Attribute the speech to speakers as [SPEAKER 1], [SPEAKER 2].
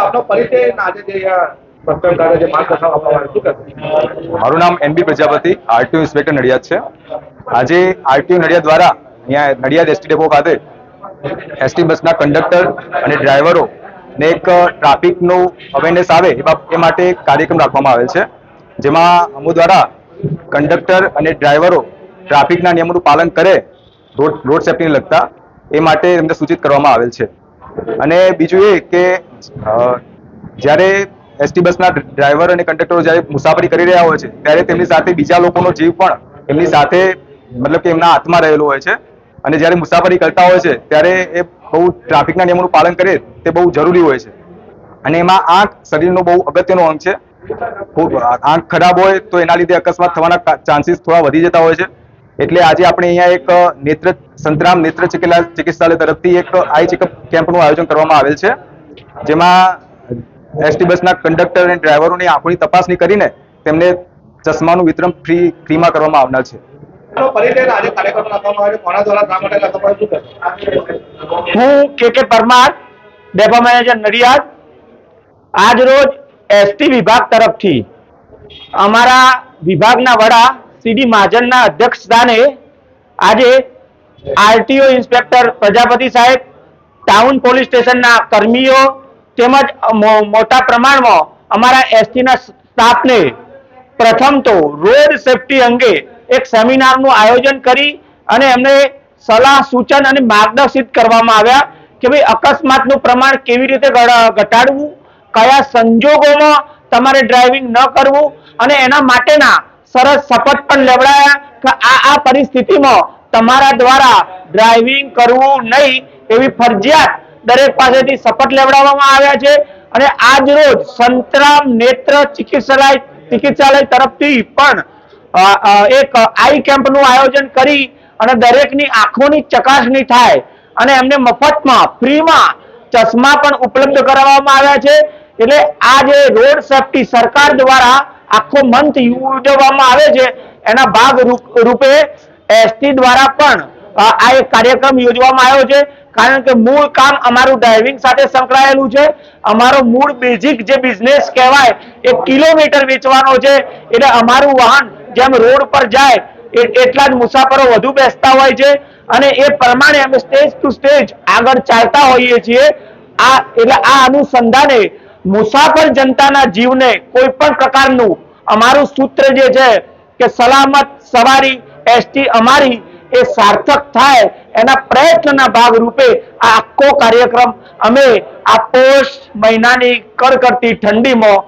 [SPEAKER 1] આપનો પરિચય અને આજે જે પત્રકારે જે માર્ગદર્શન આપવામાં આવ્યું શું કહેશો?
[SPEAKER 2] મારું નામ NB Prajapati, RTO inspector Nadiad છે. આજે આરટીઓ નડિયાદ દ્વારા અહીંયા નડિયાદ એસટી ડેપો ખાતે એસટી બસના કંડક્ટર અને ડ્રાઈવરો ને એક ટ્રાફિકનું અવેરનેસ આવે એ માટે એક કાર્યક્રમ રાખવામાં આવેલ છે, જેમાં અમો દ્વારા કંડક્ટર અને ડ્રાઈવરો ટ્રાફિકના નિયમોનું પાલન કરે, રોડ સેફ્ટીને લગતા એ માટે એમને સૂચિત કરવામાં આવેલ છે. અને બીજું એ કે જ્યારે એસટી બસના ડ્રાઈવર અને કંડક્ટરો જ્યારે મુસાફરી કરી રહ્યા હોય છે ત્યારે તેમની સાથે બીજા લોકોનો જીવ પણ એમની સાથે મતલબ કે એમના હાથમાં રહેલો હોય છે. અને જ્યારે મુસાફરી કરતા હોય છે ત્યારે એ બહુ ટ્રાફિકના નિયમોનું પાલન કરે તે બહુ જરૂરી હોય છે. અને એમાં આંખ શરીરનો બહુ અગત્યનો અંગ છે. આંખ ખરાબ હોય તો એના લીધે અકસ્માત થવાના ચાન્સીસ થોડા વધી જતા હોય છે. એટલે આજે આપણે અહીંયા એક સંતરામ નેત્ર ચિકિત્સાલય તરફથી એક આઈ ચેકઅપ કેમ્પનું આયોજન કરવામાં આવેલ છે, જેમાં એસટી બસના કંડક્ટર અને ડ્રાઈવરોની આંખોની તપાસણી કરીને તેમને ચશ્માનું વિતરણ ફ્રીમાં કરવામાં આવનાર છે.
[SPEAKER 3] હું કે પરમાર, ડેપો મેનેજર નડિયાદ. આજ રોજ એસટી વિભાગ તરફથી અમારા વિભાગના વડા સીડી મહાજનના અધ્યક્ષ સ્થાને આજે આરટીઓ ઇન્સ્પેક્ટર પ્રજાપતિ સાહેબ, ટાઉન પોલીસ સ્ટેશનના કર્મીઓ તેમજ મોટા પ્રમાણમાં અમારા એસટીના સ્ટાફને પ્રથમ તો રોડ સેફટી અંગે એક સેમિનારનું આયોજન કરી અને એમને સલાહ સૂચન અને માર્ગદર્શિત કરવામાં આવ્યા કે ભાઈ અકસ્માતનું પ્રમાણ કેવી રીતે ઘટાડવું, કયા સંજોગોમાં તમારે ડ્રાઇવિંગ ન કરવું, અને એના માટેના સરસ શપથ પણ લેવડાયા કે આ પરિસ્થિતિમાં તમારા દ્વારા ડ્રાઇવિંગ કરવું નહીં એવી ફરજિયાત દરેક પાસેથી શપથ લેવડાવવામાં આવ્યા છે. અને આજ રોજ સંતરામ નેત્ર ચિકિત્સાલય તરફથી પણ એક આઈ કેમ્પનું આયોજન કરી અને દરેકની આંખોની ચકાસણી થાય અને એમને મફતમાં ફ્રીમાં ચશ્મા પણ ઉપલબ્ધ કરાવવામાં આવ્યા છે. એટલે આ જે રોડ સેફટી સરકાર દ્વારા આખો મંથ ઉજવવામાં આવે છે એના ભાગ રૂપે એસટી દ્વારા પણ આ એક કાર્યક્રમ યોજવામાં આવ્યો છે. કારણ કે મૂળ કામ અમારું ડ્રાઇવિંગ સાથે સંકળાયેલું છે. અમારો મૂળ બેઝિક જે બિઝનેસ કહેવાય એ કિલોમીટર વેચવાનો છે. એટલે અમારું વાહન જેમ રોડ પર જાય એટલા જ મુસાફરો વધુ બેસતા હોય છે અને એ પ્રમાણે અમે સ્ટેજ ટુ સ્ટેજ આગળ ચાલતા હોઈએ છીએ. એટલે આ અનુસંધાને મુસાફર જનતાના જીવને કોઈ પણ પ્રકારનું અમારું સૂત્ર જે છે કે સલામત સવારી એસટી અમારી એ સાર્થક થાય એના પ્રયત્નના ભાગ રૂપે આ આખો કાર્યક્રમ અમે આ પોષ મહિનાની કડકડતી ઠંડીમાં